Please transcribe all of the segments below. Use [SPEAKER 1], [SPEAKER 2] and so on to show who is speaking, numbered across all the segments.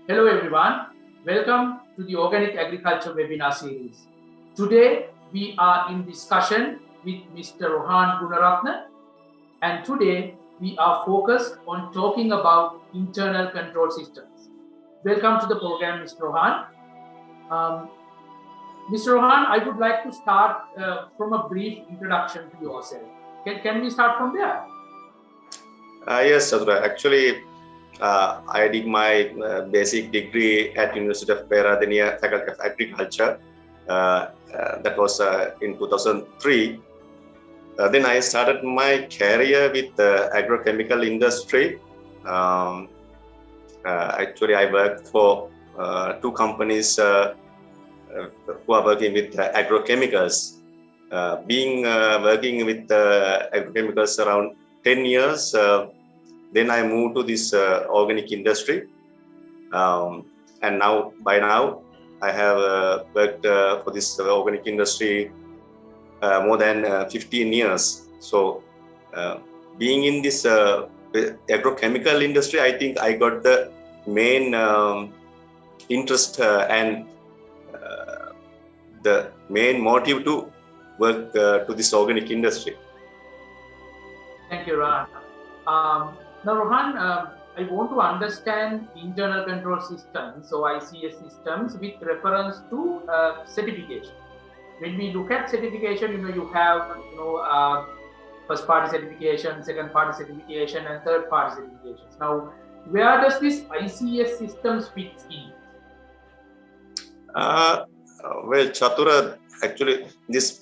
[SPEAKER 1] Hello everyone, welcome to the Organic Agriculture webinar series. Today we are in discussion with Mr. Rohan Gunaratne, and today we are focused on talking about internal control systems. Welcome to the program, Mr. Rohan. Mr. Rohan, I would like to start from a brief introduction to yourself. Can we start from there?
[SPEAKER 2] Yes, Sadhura. Actually, I did my basic degree at University of Peradeniya, Faculty of Agriculture. That was in 2003. Then I started my career with the agrochemical industry. Actually, I worked for two companies who are working with agrochemicals. Working with agrochemicals around 10 years, then I moved to this organic industry. And by now, I have worked for this organic industry more than 15 years. So being in this agrochemical industry, I think I got the main interest and the main motive to work to this organic industry.
[SPEAKER 1] Thank you, Rohan. Now, Rohan, I want to understand internal control systems, so ICS systems, with reference to certification. When we look at certification, you have first-party certification, second-party certification, and third-party certifications. Now, where does this ICS systems fit in?
[SPEAKER 2] Well, Chatura, actually, this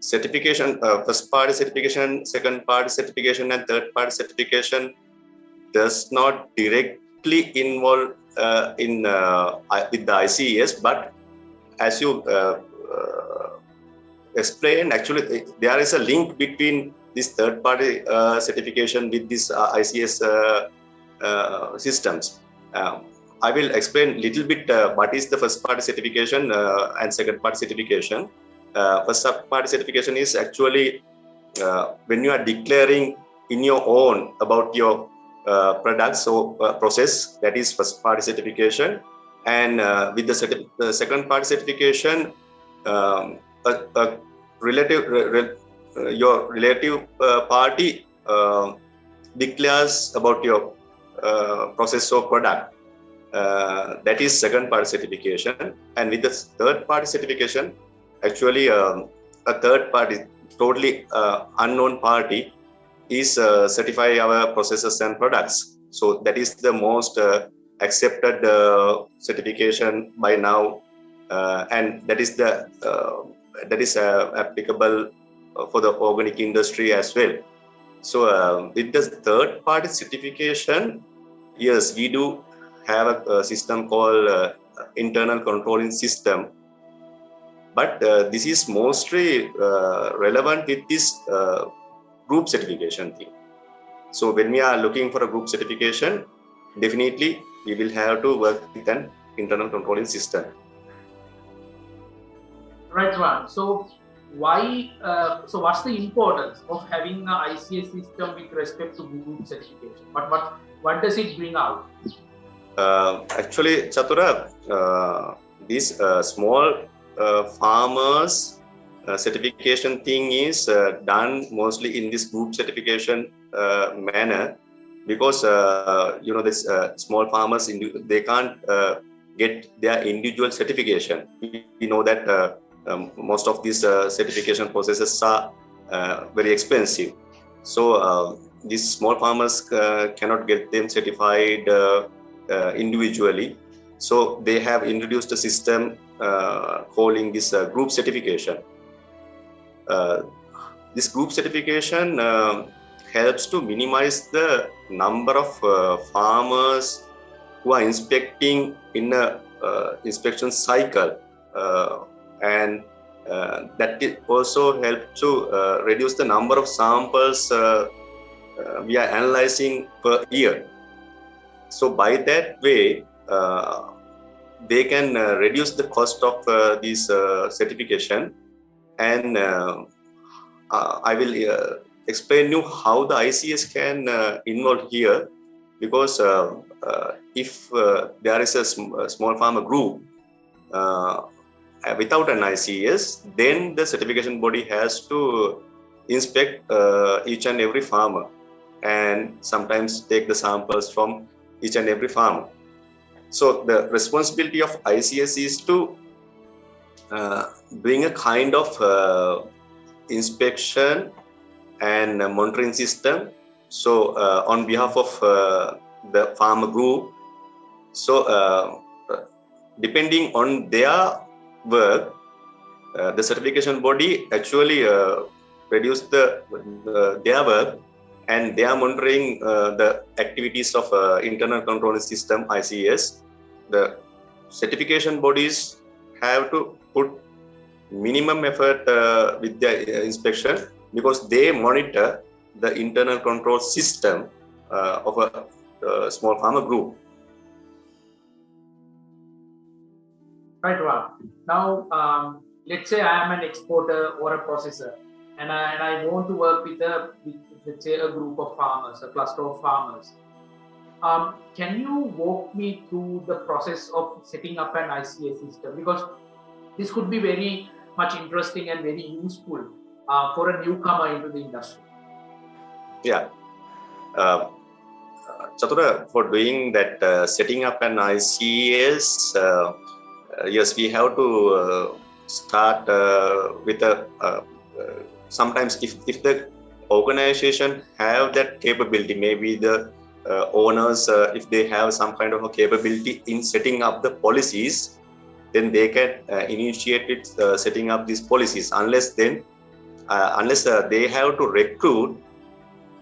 [SPEAKER 2] certification, first-party certification, second-party certification, and third-party certification does not directly involve with the ICS, but as you explained, actually, there is a link between this third-party certification with this ICS systems. I will explain a little bit what is the first-party certification and second-party certification. First-party certification is actually when you are declaring in your own about your products or process, that is first-party certification. And with the second-party certification, your relative party declares about your process or product. That is second-party certification. And with the third-party certification, actually a third party, totally unknown party, is certify our processes and products. So that is the most accepted certification by now, and that is applicable for the organic industry as well. So with the third-party certification, yes, we do have a system called internal controlling system. But this is mostly relevant with this group certification thing. So when we are looking for a group certification, definitely we will have to work with an internal controlling system.
[SPEAKER 1] Right, Ron. So why? So what's the importance of having an ICS system with respect to group certification? What does it bring out?
[SPEAKER 2] Actually, Chatura, this small farmers certification thing is done mostly in this group certification manner, because this small farmers, they can't get their individual certification. We know that most of these certification processes are very expensive. So these small farmers cannot get them certified individually. So they have introduced a system calling this group certification. This group certification helps to minimize the number of farmers who are inspecting in a inspection cycle, and that also helps to reduce the number of samples we are analyzing per year. So by that way, they can reduce the cost of this certification. And I will explain you how the ICS can involve here. because if there is a small farmer group without an ICS, then the certification body has to inspect each and every farmer and sometimes take the samples from each and every farmer. So the responsibility of ICS is to bring a kind of inspection and monitoring system. So on behalf of the farmer group, so depending on their work, the certification body actually produce their work, and they are monitoring the activities of internal control system ICS. The certification bodies have to put minimum effort with the inspection, because they monitor the internal control system of a small farmer group.
[SPEAKER 1] Right, Ram. Now, let's say I am an exporter or a processor, and I want to work with let's say a group of farmers, a cluster of farmers. Can you walk me through the process of setting up an ICS system? Because this could be very much interesting and very useful for a newcomer into the industry.
[SPEAKER 2] Yeah. Chatura, for doing that, setting up an ICS, yes, we have to start with sometimes if the organization have that capability, maybe the owners, if they have some kind of a capability in setting up the policies, then they can initiate it, setting up these policies. Unless they have to recruit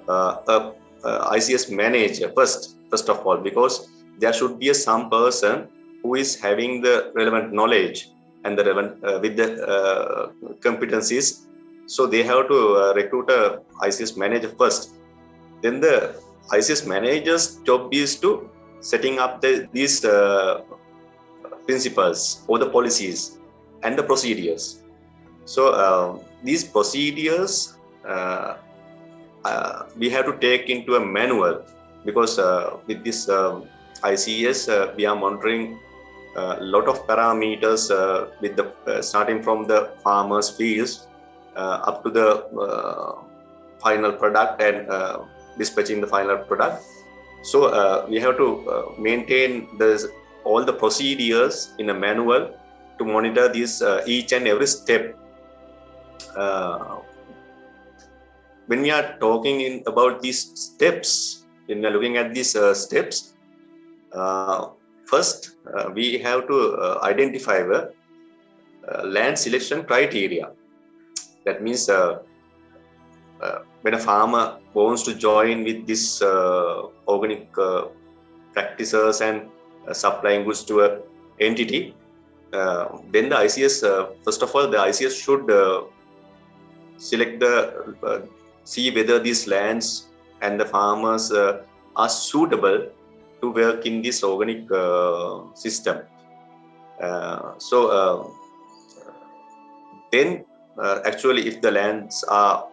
[SPEAKER 2] a ICS manager first of all, because there should be some person who is having the relevant knowledge and the relevant with the competencies. So they have to recruit a ICS manager first. Then the ICS manager's job is to setting up these principles or the policies and the procedures. So these procedures we have to take into a manual, because with this ICS we are monitoring a lot of parameters with the starting from the farmers' fields up to the final product and dispatching the final product. So we have to maintain all the procedures in a manual to monitor this each and every step. When we are talking about these steps, when we are looking at these steps, first we have to identify the land selection criteria. That means when a farmer wants to join with this organic practices and supplying goods to an entity, then the ICS, first of all, the ICS should select see whether these lands and the farmers are suitable to work in this organic system. So then actually if the lands are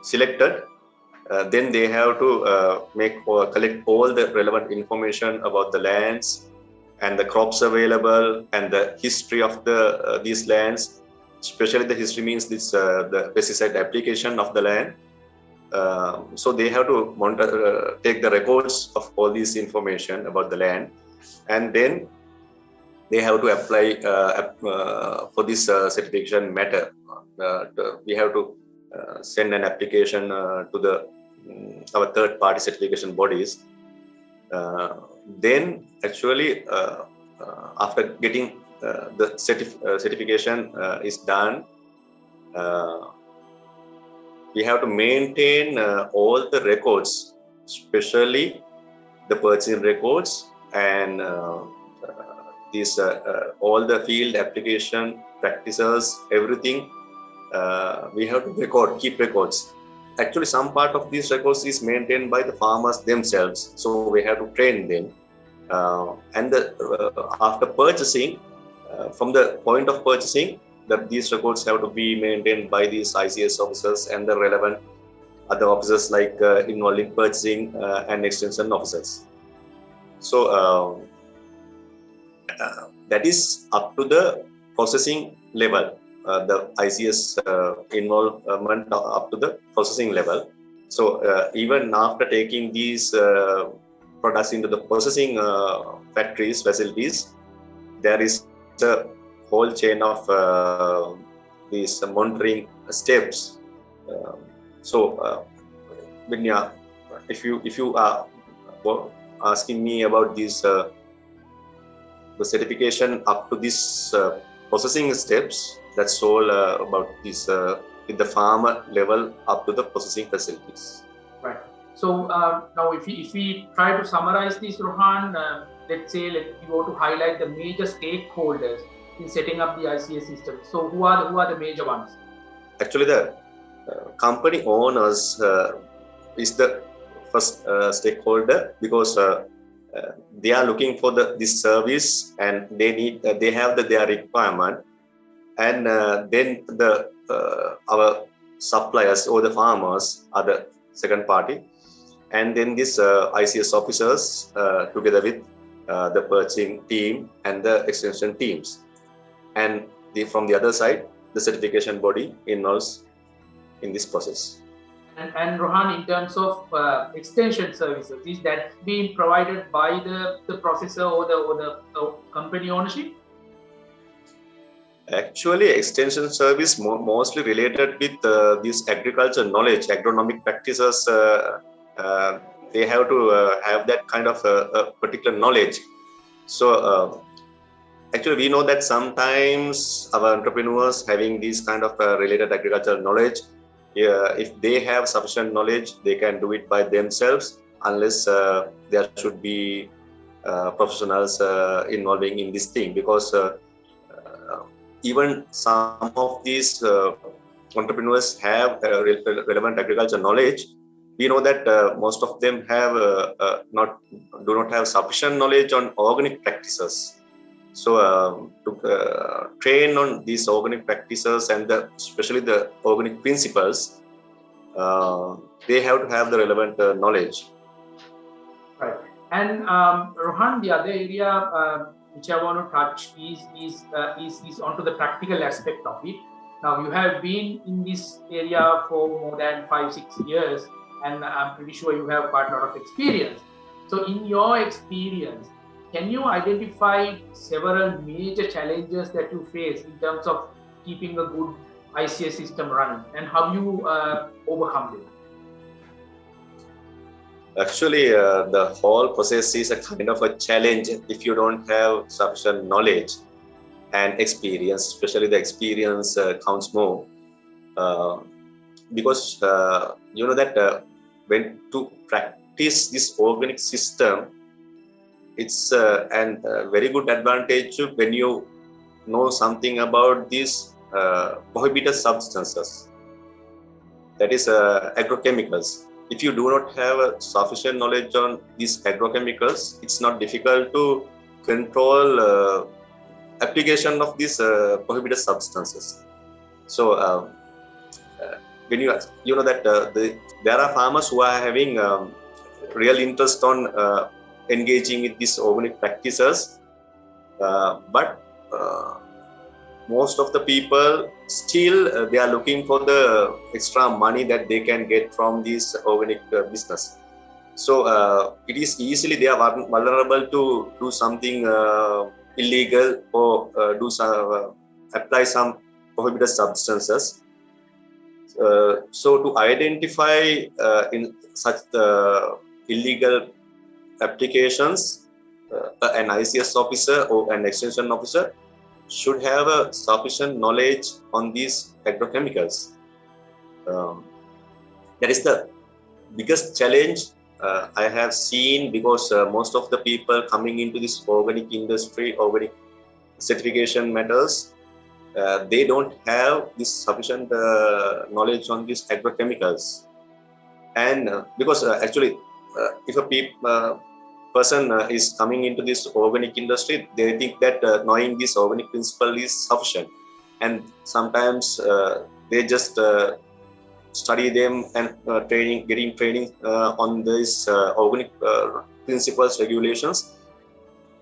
[SPEAKER 2] selected, then they have to collect all the relevant information about the lands and the crops available and the history of these lands. Especially the history means this the pesticide application of the land. So they have to monitor, take the records of all this information about the land, and then they have to apply for this certification matter. We have to send an application to our third-party certification bodies. Then actually after getting the certification is done, we have to maintain all the records, especially the purchasing records and these all the field application practices, everything. We have to keep records. Actually, some part of these records is maintained by the farmers themselves, so we have to train them. And after purchasing, from the point of purchasing, that these records have to be maintained by these ICS officers and the relevant other officers like involved in purchasing and extension officers. So that is up to the processing level, the ICS involvement up to the processing level. So even after taking these products into the processing factories, facilities, there is a whole chain of these monitoring steps. When if you are asking me about this the certification up to this processing steps, that's all about this with the farmer level up to the processing facilities.
[SPEAKER 1] Right. So now if we try to summarize this, Rohan, let's say we want to highlight the major stakeholders in setting up the ICS system. So who are the major ones?
[SPEAKER 2] Actually, the company owners is the first stakeholder, because they are looking for this service, and they have their requirement, and then our suppliers or the farmers are the second party, and then these ICS officers together with the purchasing team and the extension teams, and from the other side, the certification body involves in this process.
[SPEAKER 1] And Rohan, in terms of extension services, is that being provided by the processor or the company ownership?
[SPEAKER 2] Actually, extension service mostly related with this agriculture knowledge, agronomic practices. They have to have that kind of particular knowledge. So actually, we know that sometimes our entrepreneurs having these kind of related agricultural knowledge, if they have sufficient knowledge, they can do it by themselves, unless there should be professionals involving in this thing, because even some of these entrepreneurs have relevant agriculture knowledge. We know that most of them have do not have sufficient knowledge on organic practices. So to train on these organic practices and especially the organic principles, they have to have the relevant knowledge.
[SPEAKER 1] Right. And Rohan, the other area which I want to touch is onto the practical aspect of it. Now, you have been in this area for more than 5-6 years, and I'm pretty sure you have quite a lot of experience. So in your experience, can you identify several major challenges that you face in terms of keeping a good ICS system running, and how you overcome them?
[SPEAKER 2] Actually, the whole process is a kind of a challenge if you don't have sufficient knowledge and experience. Especially the experience counts more, because you know that when to practice this organic system, it's a very good advantage when you know something about these prohibited substances, that is agrochemicals. If you do not have sufficient knowledge on these agrochemicals, it's not difficult to control application of these prohibited substances. So when you know that there are farmers who are having real interest on engaging with these organic practices, but most of the people still they are looking for the extra money that they can get from this organic business. So it is easily they are vulnerable to do something illegal, or apply some prohibited substances. So to identify in such illegal applications, an ICS officer or an extension officer should have a sufficient knowledge on these agrochemicals. That is the biggest challenge I have seen, because most of the people coming into this organic industry, organic certification matters, they don't have this sufficient knowledge on these agrochemicals. And because actually, if a person is coming into this organic industry, they think that knowing this organic principle is sufficient, and sometimes they just study them and getting training on this organic principles, regulations,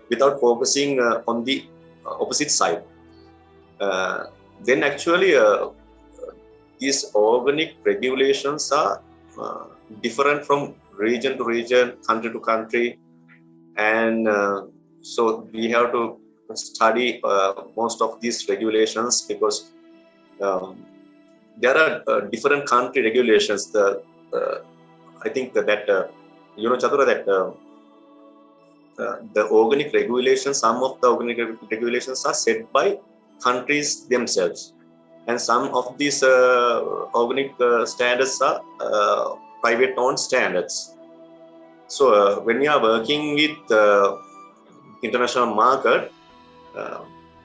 [SPEAKER 2] without focusing on the opposite side. Then actually these organic regulations are different from region to region, country to country, and so we have to study most of these regulations because there are different country regulations. I think that Chatura, that the organic regulations, some of the organic regulations are set by countries themselves, and some of these organic standards are private owned standards. So when we are working with international market,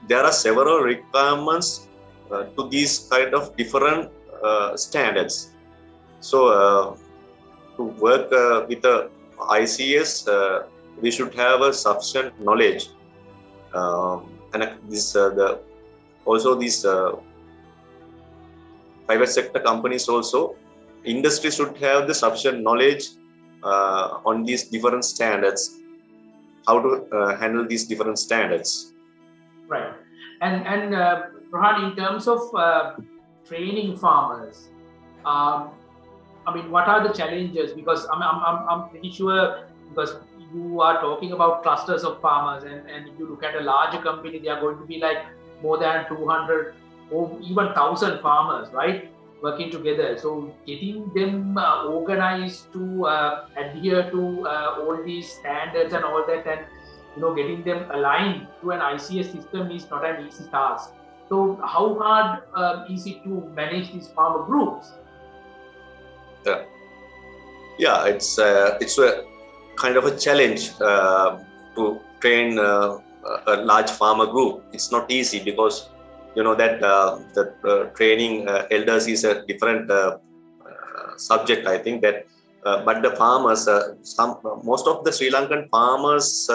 [SPEAKER 2] there are several requirements to these kind of different standards. So to work with the ICS, we should have a sufficient knowledge, and this also these private sector companies also, industry should have the sufficient knowledge on these different standards, how to handle these different standards.
[SPEAKER 1] Right. And Rohan, in terms of training farmers, what are the challenges? Because I'm pretty sure, because you are talking about clusters of farmers, and if you look at a larger company, they are going to be like more than 200 or even 1,000 farmers, right, working together. So getting them organized to adhere to all these standards and all that, and getting them aligned to an ICS system is not an easy task. So how hard is it to manage these farmer groups?
[SPEAKER 2] Yeah, it's a kind of a challenge to train a large farmer group. It's not easy because that the training elders is a different subject. I think that, but the farmers, most of the Sri Lankan farmers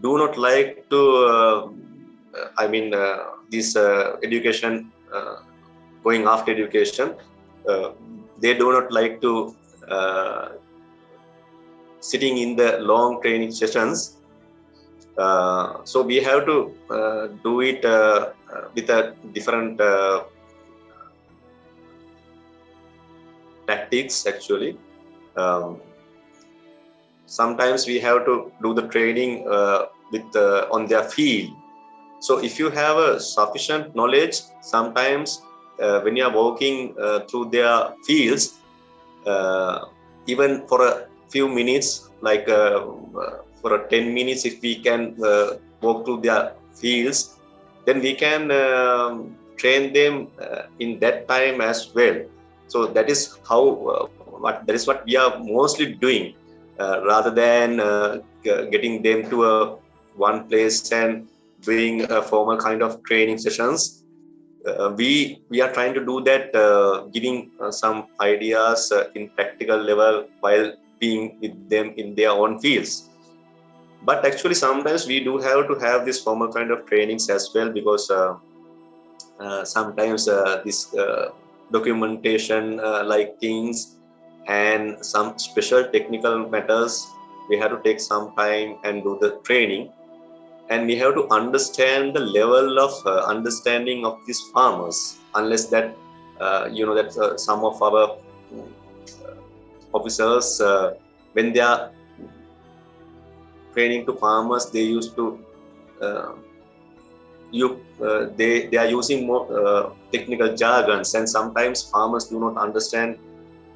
[SPEAKER 2] do not like to. This education, going after education, they do not like to sitting in the long training sessions. So we have to do it with a different tactics actually. Sometimes we have to do the training with on their field. So if you have a sufficient knowledge, sometimes when you are walking through their fields, even for a few minutes, like for 10 minutes, if we can walk through their fields, then we can train them in that time as well. So that is how what we are mostly doing, rather than getting them to one place and doing a formal kind of training sessions. We are trying to do that, giving some ideas in practical level while being with them in their own fields. But actually, sometimes we do have to have this formal kind of trainings as well, because sometimes this documentation like things and some special technical matters, we have to take some time and do the training. And we have to understand the level of understanding of these farmers, unless that, that some of our officers, when they are training to farmers, they used to, they are using more technical jargons, and sometimes farmers do not understand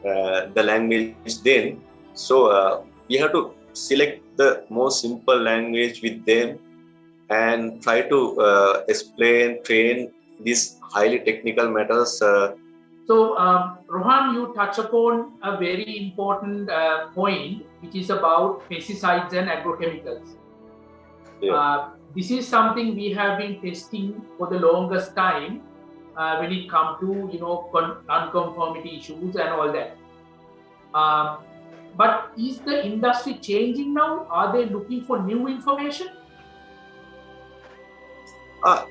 [SPEAKER 2] the language then. So we have to select the most simple language with them and try to train these highly technical matters.
[SPEAKER 1] So, Rohan, you touch upon a very important point, which is about pesticides and agrochemicals.
[SPEAKER 2] Yeah.
[SPEAKER 1] This is something we have been testing for the longest time when it comes to non-conformity issues and all that. But is the industry changing now? Are they looking for new information?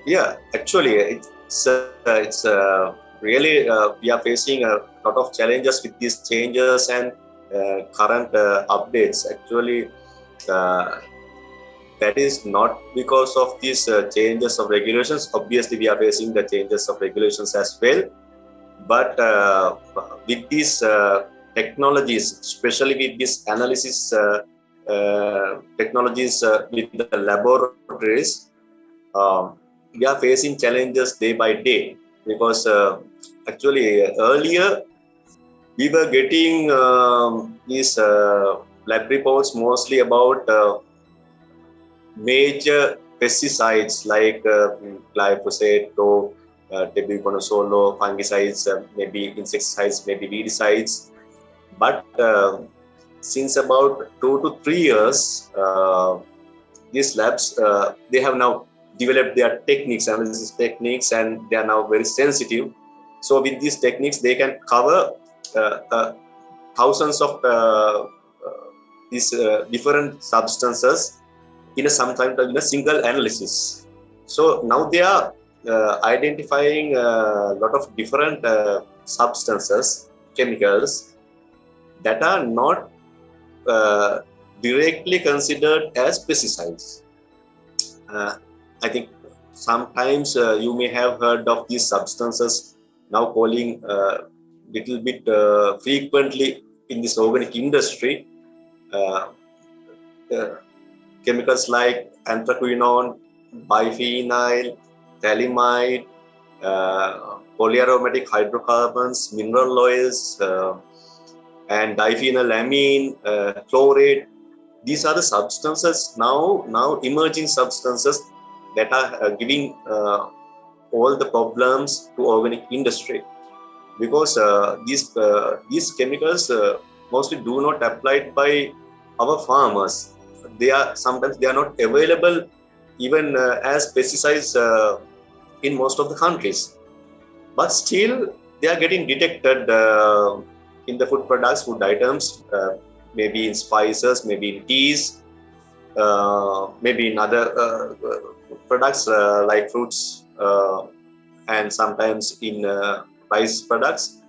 [SPEAKER 2] Yeah, actually, it's really we are facing a lot of challenges with these changes and current updates. Actually, uh, that is not because of these changes of regulations. Obviously, we are facing the changes of regulations as well. But with these technologies, especially with these analysis technologies with the laboratories, we are facing challenges day by day, because actually earlier we were getting these lab reports mostly about major pesticides like glyphosate or tebuconazole, fungicides, maybe insecticides, maybe weedicides. But since about 2 to 3 years, these labs they have now developed their techniques, analysis techniques, and they are now very sensitive. So with these techniques, they can cover thousands of these different substances in a sometimes in a single analysis. So now they are identifying a lot of different substances, chemicals that are not uh, directly considered as pesticides. I think sometimes you may have heard of these substances now calling little bit frequently in this organic industry. Uh, Chemicals like anthraquinone, biphenyl, phthalimide, polyaromatic hydrocarbons, mineral oils, and diphenylamine, chlorate. These are the substances now emerging substances that are giving all the problems to organic industry, because these chemicals mostly do not applied by our farmers. They are not available even as pesticides in most of the countries, but still they are getting detected in the food products, food items, maybe in spices, maybe in teas, maybe in other products like fruits, and sometimes in rice products.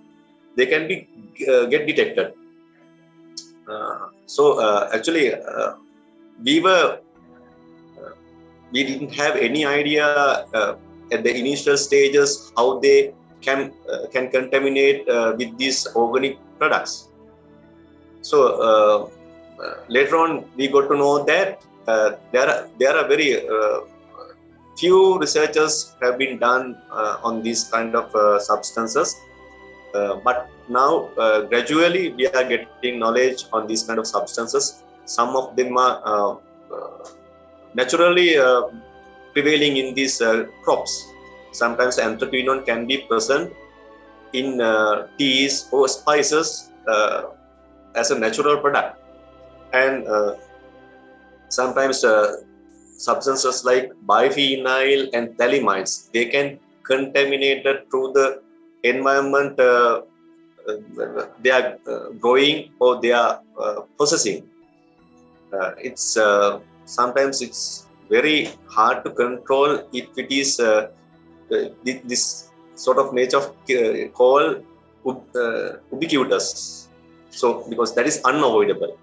[SPEAKER 2] They can be get detected. Actually, we were we didn't have any idea at the initial stages how they can contaminate with these organic products. So later on, we got to know that there are very few researchers have been done on these kind of substances. But now gradually we are getting knowledge on these kind of substances. Some of them are naturally prevailing in these crops. Sometimes anthraquinone can be present in teas or spices as a natural product, and sometimes substances like biphenyl and phthalides, they can contaminate it through the environment they are growing or they are possessing. It's sometimes it's very hard to control if it is this sort of nature of called ubiquitous. So because that is unavoidable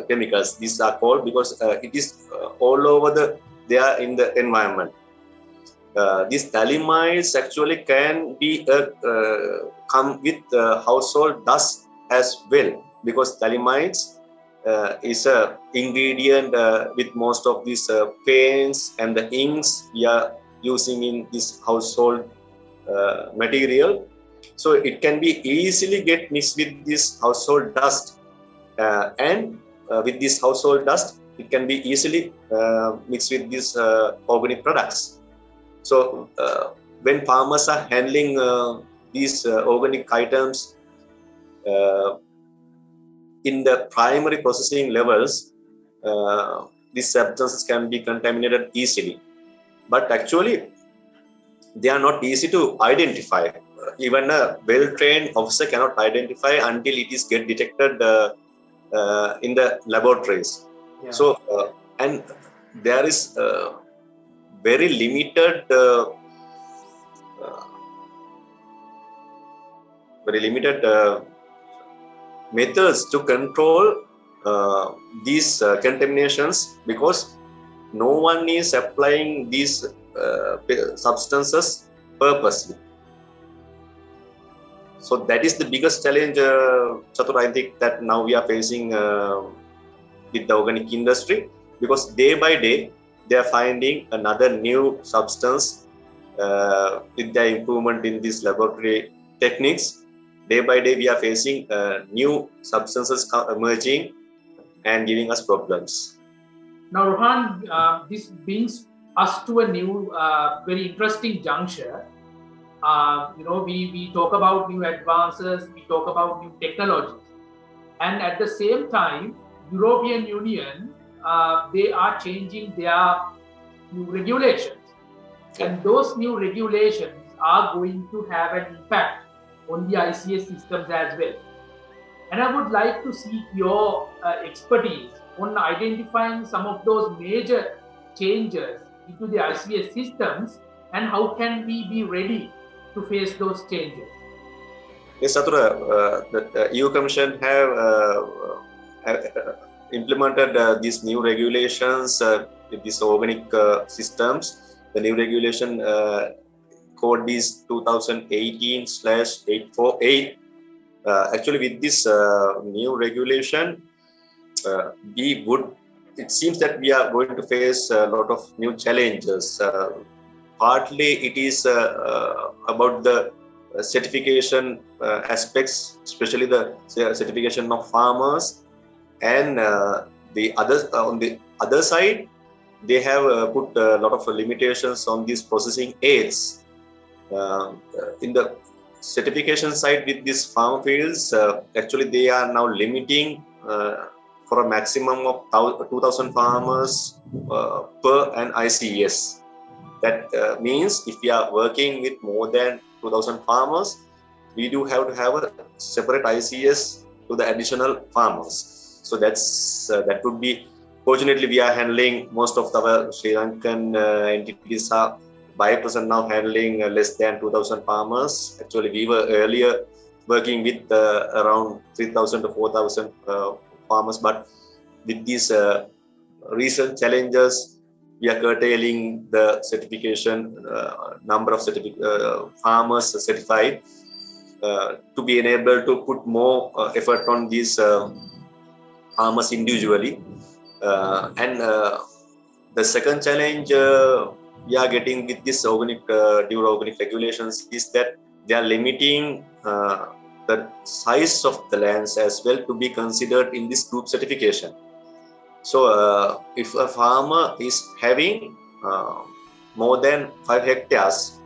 [SPEAKER 2] chemicals, these are called because it is all over they are in the environment. These thaliamides actually can be come with household dust as well, because thaliamides is a ingredient with most of these paints and the inks we are using in this household material. So it can be easily get mixed with this household dust, and with this household dust it can be easily mixed with these organic products. So when farmers are handling these organic items in the primary processing levels, these substances can be contaminated easily. But actually, they are not easy to identify. Even a well-trained officer cannot identify until it is get detected in the laboratories. Yeah. So, and there is very limited very limited methods to control these contaminations, because no one is applying these substances purposely. So that is the biggest challenge, Chatur, I think, that now we are facing with the organic industry, because day by day they are finding another new substance with the improvement in these laboratory techniques. Day by day we are facing new substances emerging and giving us problems.
[SPEAKER 1] Now, Rohan, this brings us to a new, very interesting juncture. We talk about new advances, we talk about new technologies, and at the same time, European Union, they are changing their new regulations, and those new regulations are going to have an impact on the ICS systems as well. And I would like to seek your expertise on identifying some of those major changes into the ICS systems, and how can we be ready to face those changes.
[SPEAKER 2] Yes, Satura, the EU Commission have implemented these new regulations with these organic systems. The new regulation code is 2018/848. Actually, with this new regulation, it seems that we are going to face a lot of new challenges. Partly it is about the certification aspects, especially the certification of farmers, and on the other side, they have put a lot of limitations on these processing aids. In the certification side with these farm fields, actually they are now limiting for a maximum of 2,000 farmers per an ICS. That means if we are working with more than 2,000 farmers, we do have to have a separate ICS to the additional farmers. So that would be, fortunately we are handling, most of our Sri Lankan entities are by person now handling less than 2,000 farmers. Actually, we were earlier working with around 3,000 to 4,000 farmers, but with these recent challenges, we are curtailing the certification number of farmers certified to be enabled to put more effort on these farmers individually. And the second challenge we are getting with this new organic regulations is that they are limiting the size of the lands as well to be considered in this group certification. So if a farmer is having more than 5 hectares,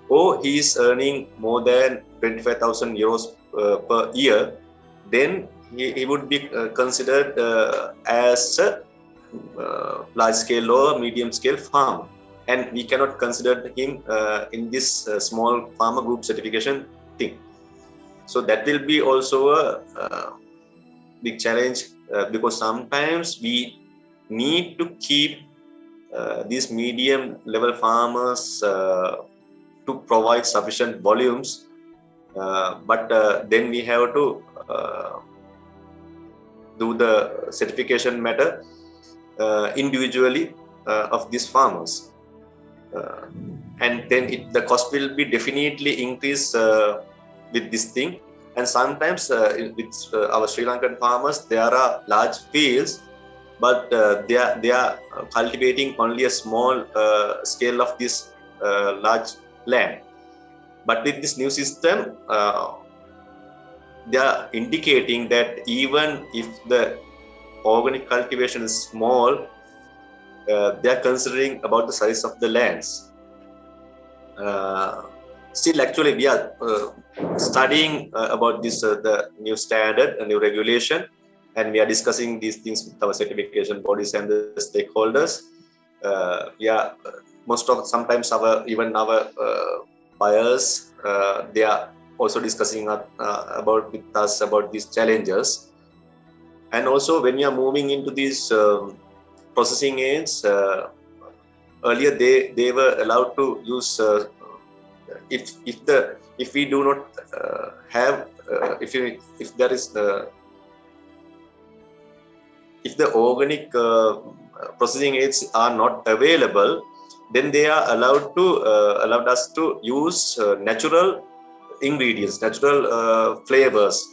[SPEAKER 2] or he is earning more than 25,000 euros per year, then he would be considered as a large scale or medium scale farmer, and we cannot consider him in this small farmer group certification thing. So that will be also a big challenge, because sometimes we need to keep these medium level farmers to provide sufficient volumes, but then we have to do the certification matter individually of these farmers, and then the cost will be definitely increased with this thing. And sometimes with our Sri Lankan farmers, there are large fields, but they are cultivating only a small scale of this large land. But with this new system, they are indicating that even if the organic cultivation is small, they are considering about the size of the lands. Still, actually, we are studying about this the new standard, a new regulation, and we are discussing these things with our certification bodies and the stakeholders. Sometimes our buyers, they are also discussing with us about these challenges. And also, when you are moving into these processing aids, earlier they were allowed to use if we do not have if there is if the organic processing aids are not available, then they are allowed us to use natural ingredients, natural flavors.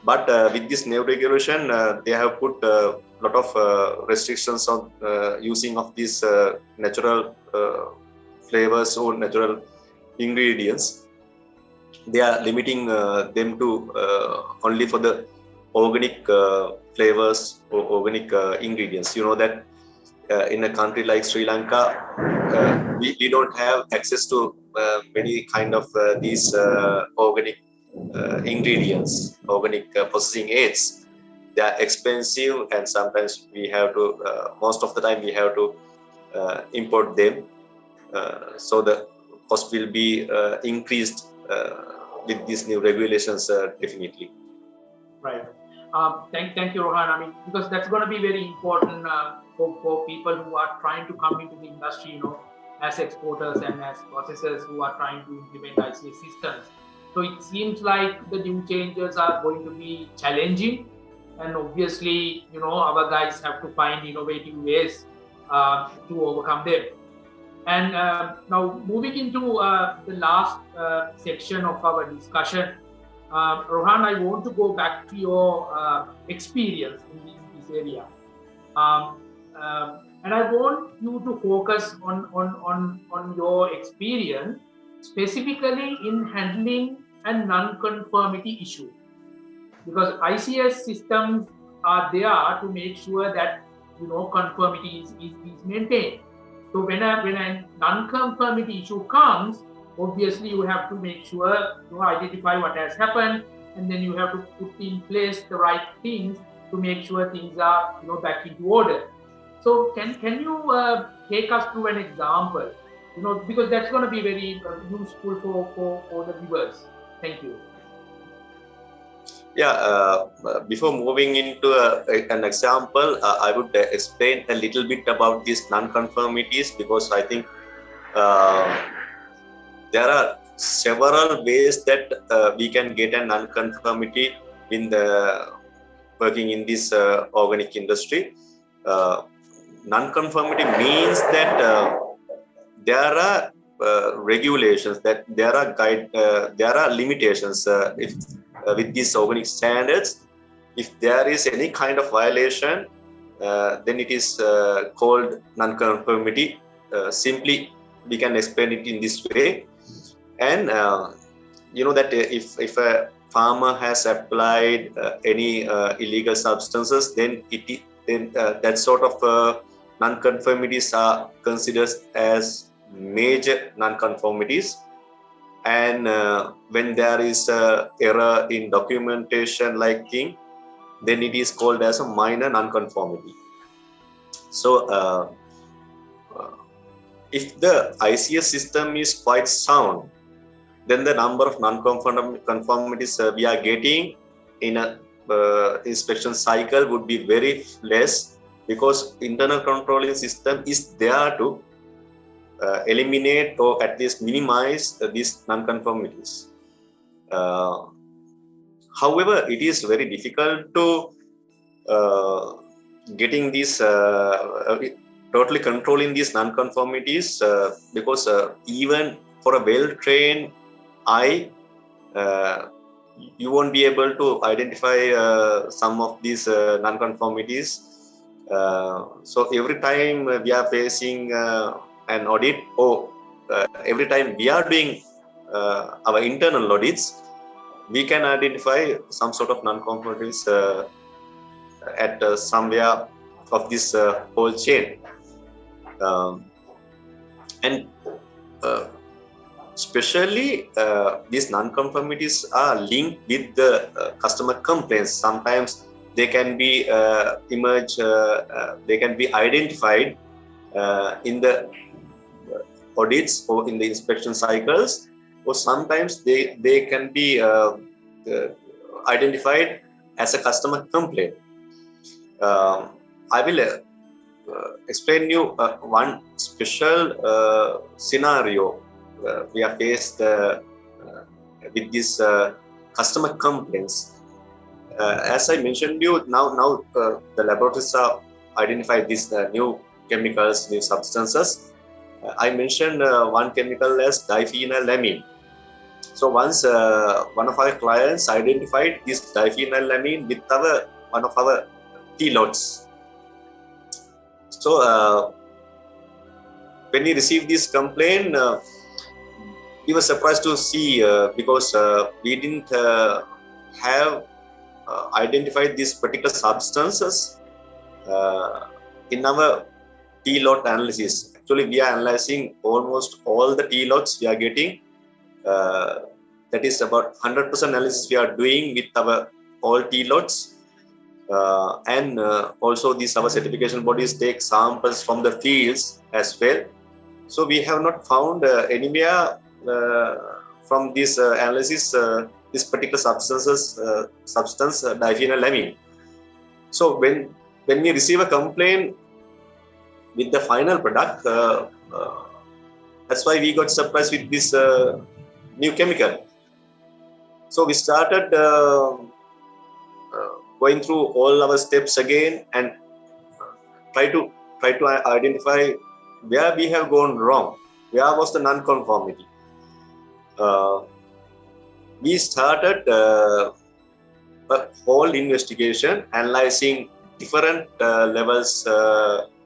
[SPEAKER 2] But with this new regulation, they have put a lot of restrictions on using of these natural flavors or natural ingredients. They are limiting them to only for the organic flavors or organic ingredients. You know that in a country like Sri Lanka, we don't have access to many kind of these organic ingredients, organic processing aids. They are expensive, and sometimes we have to, most of the time, we have to import them. So the cost will be increased with these new regulations, definitely.
[SPEAKER 1] Right. Thank you, Rohan. I mean, because that's going to be very important for people who are trying to come into the industry, you know, as exporters and as processors who are trying to implement ICS systems. So it seems like the new changes are going to be challenging, and obviously, you know, our guys have to find innovative ways to overcome them. And now moving into the last section of our discussion, Rohan, I want to go back to your experience in this area. And I want you to focus on your experience, specifically in handling a non-conformity issue. Because ICS systems are there to make sure that, you know, conformity is maintained. So when a non-conformity issue comes, obviously you have to make sure you identify what has happened, and then you have to put in place the right things to make sure things are, you know, back into order. So can you take us through an example, you know, because that's going to be very useful for the viewers. Thank you.
[SPEAKER 2] Yeah, before moving into an example, I would explain a little bit about these non-conformities, because I think there are several ways that we can get a non-conformity in the working in this organic industry. Non-conformity means that there are regulations, that there are limitations if with these organic standards. If there is any kind of violation, then it is called non-conformity. Simply, we can explain it in this way. And you know that if a farmer has applied any illegal substances, then that sort of non-conformities are considered as major non-conformities. And when there is error in documentation like thing, then it is called as a minor non-conformity. So if the ICS system is quite sound, then the number of non-conformities we are getting in a inspection cycle would be very less, because internal controlling system is there to eliminate or at least minimize these non-conformities. However, it is very difficult to getting these totally controlling these non-conformities, because even for a well-trained eye, you won't be able to identify some of these non-conformities. So every time we are facing an audit, or every time we are doing our internal audits, we can identify some sort of non-conformities at somewhere of this whole chain. And especially these non-conformities are linked with the customer complaints. Sometimes they can be they can be identified in the audits or in the inspection cycles, or sometimes they can be identified as a customer complaint. I will explain you one special scenario we are faced with these customer complaints. As I mentioned you, now the laboratories are identify these new chemicals, new substances. I mentioned one chemical as diphenylamine. So once one of our clients identified this diphenylamine with one of our T lots. So when we received this complaint, we were surprised to see because we didn't have identified these particular substances in our T lot analysis. Actually, we are analyzing almost all the T lots we are getting. That is about 100% analysis we are doing with our all T lots. And also these our certification bodies take samples from the fields as well. So we have not found anywhere from this analysis this particular substance diphenylamine. So when we receive a complaint with the final product, that's why we got surprised with this new chemical. So we started going through all our steps again and try to identify where we have gone wrong, where was the non-conformity. We started a whole investigation, analyzing different levels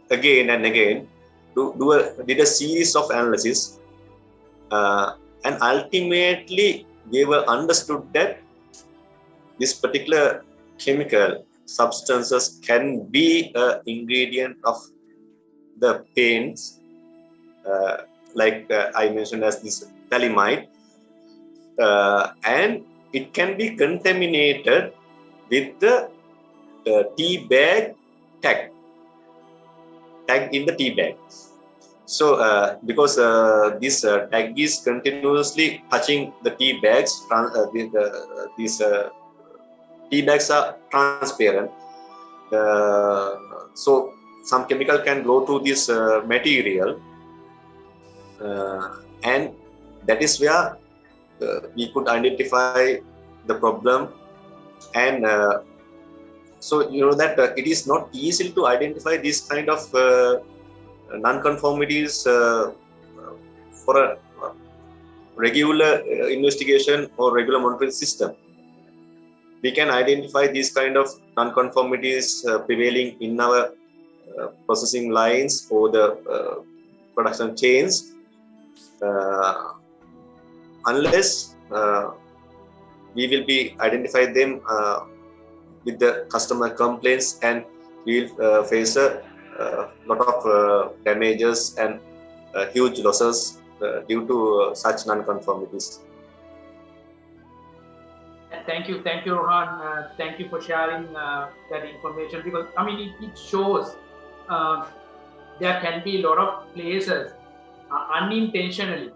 [SPEAKER 2] again and again, did a series of analysis, and ultimately we were understood that this particular chemical substances can be an ingredient of the paints, like I mentioned as this phthalimide, and it can be contaminated with the tea bag tag in the tea bag. So because this tag is continuously touching the tea bags, these tea bags are transparent, so some chemical can go to this material, and that is where we could identify the problem. And so you know that it is not easy to identify this kind of non-conformities for a regular investigation or regular monitoring system. We can identify these kind of non-conformities prevailing in our processing lines or the production chains, unless we will be identify them with the customer complaints, and we will face a lot of damages and huge losses due to such non-conformities.
[SPEAKER 1] Thank you, Rohan. Thank you for sharing that information, because I mean it shows there can be a lot of places unintentionally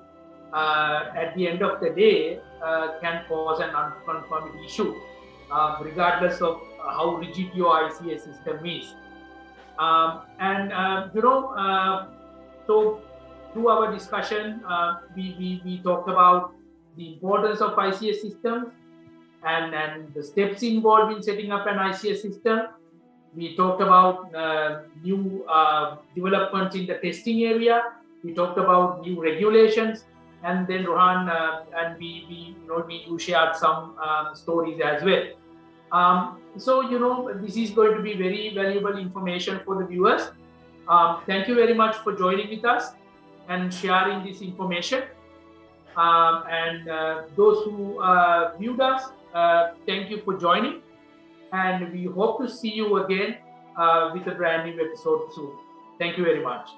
[SPEAKER 1] at the end of the day can cause a non-conformity issue, regardless of how rigid your ICS system is. So through our discussion, we talked about the importance of ICS systems and the steps involved in setting up an ICS system. We talked about new developments in the testing area. We talked about new regulations, and then Rohan and you shared some stories as well. So this is going to be very valuable information for the viewers. Thank you very much for joining with us and sharing this information. And those who viewed us, thank you for joining, and we hope to see you again with a brand new episode soon. Thank you very much.